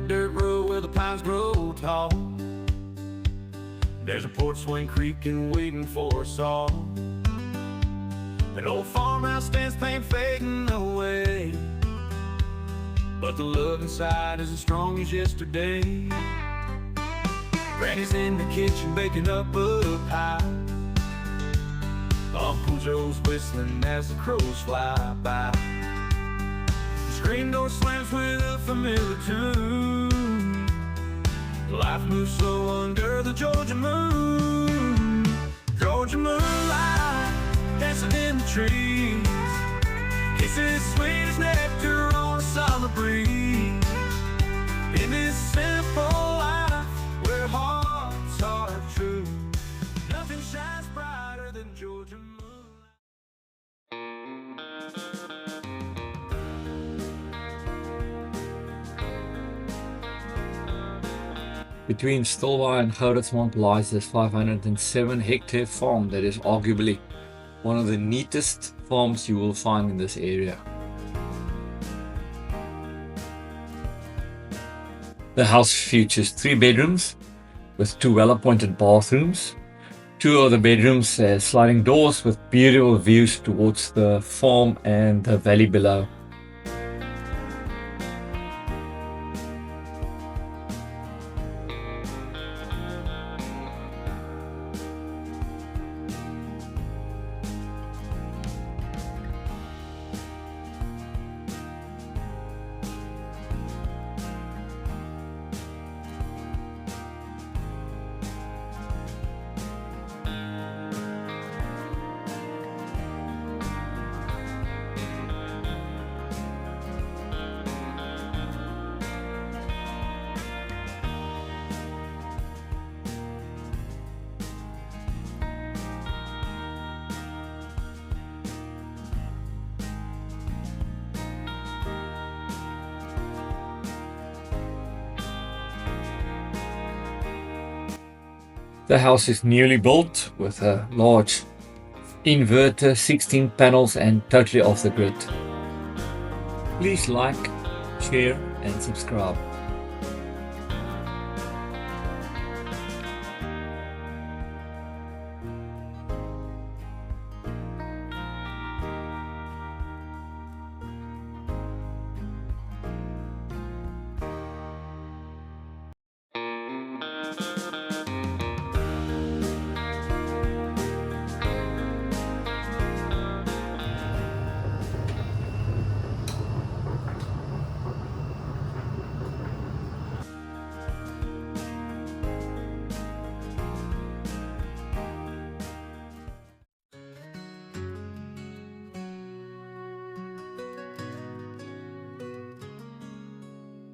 dirt road where the pines grow tall. There's a porch swing creaking, waiting for us all. That old farmhouse stands paint fading away, but the love inside is as strong as yesterday. Granny's in the kitchen baking up a pie. Uncle Joe's whistling as the crows fly by. The screen door slams with a familiar tune. Life moves slow under the Georgia moon. Georgia moonlight dancing in the trees, kisses sweet as nectar on a summer breeze. In this simple life where hearts are true, nothing shines brighter than Georgia moonlight. Between Stilbaai and Gouritsmond lies this 507-hectare farm that is arguably one of the neatest farms you will find in this area. The house features 3 bedrooms with 2 well-appointed bathrooms. 2 of the bedrooms have sliding doors with beautiful views towards the farm and the valley below. The house is newly built with a large inverter, 16 panels and totally off the grid. Please like, share and subscribe.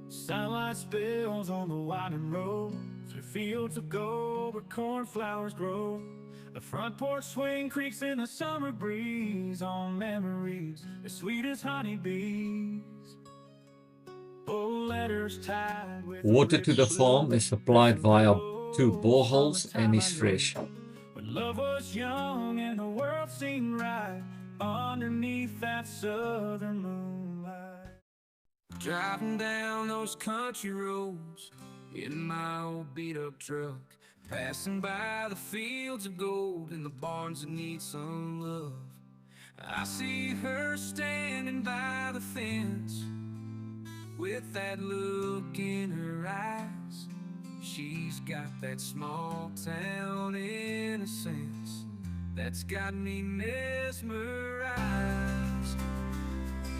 Sunlight spills on the winding road, through fields of gold where cornflowers grow. The front porch swing creaks in the summer breeze, on memories as sweet as honeybees. Old letters tied with Water to the farm is supplied via 2 boreholes and is fresh. when love was young and the world seemed right underneath that southern moonlight. Driving down those country roads in my old beat-up truck, passing by the fields of gold and the barns that need some love. I see her standing by the fence with that look in her eyes. She's got that small town innocence that's got me mesmerized.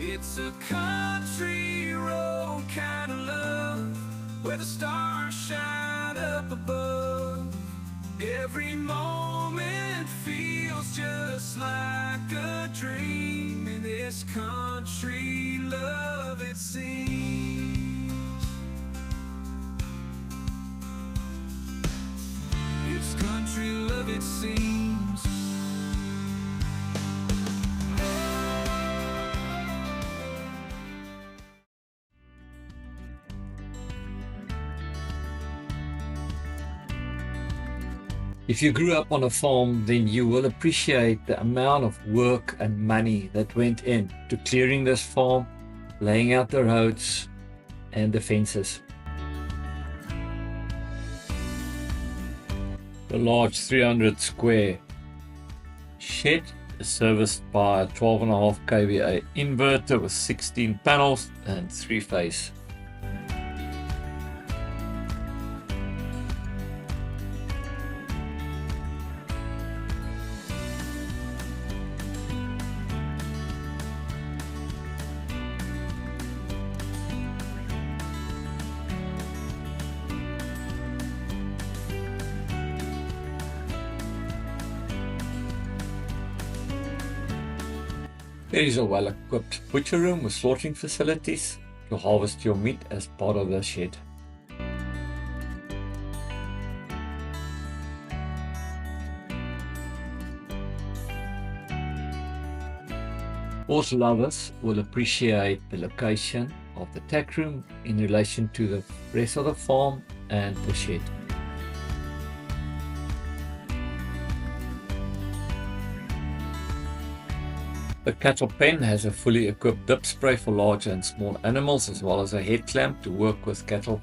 It's a country road kind of love, where the stars shine up above. Every moment feels just like a dream in this country love, it seems. It's country love, it seems. If you grew up on a farm, then you will appreciate the amount of work and money that went in to clearing this farm, laying out the roads and the fences. The large 300 square shed is serviced by a 12.5 kVA inverter with 16 panels and 3-phase. There is a well-equipped butcher room with slaughtering facilities to harvest your meat as part of the shed. Horse lovers will appreciate the location of the tack room in relation to the rest of the farm and the shed. The cattle pen has a fully equipped dip spray for large and small animals, as well as a head clamp to work with cattle.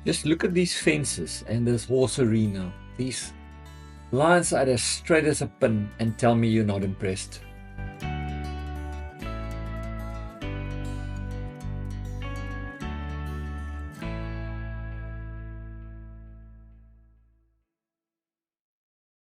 Just look at these fences and this horse arena. These lines are as straight as a pin, and tell me you're not impressed.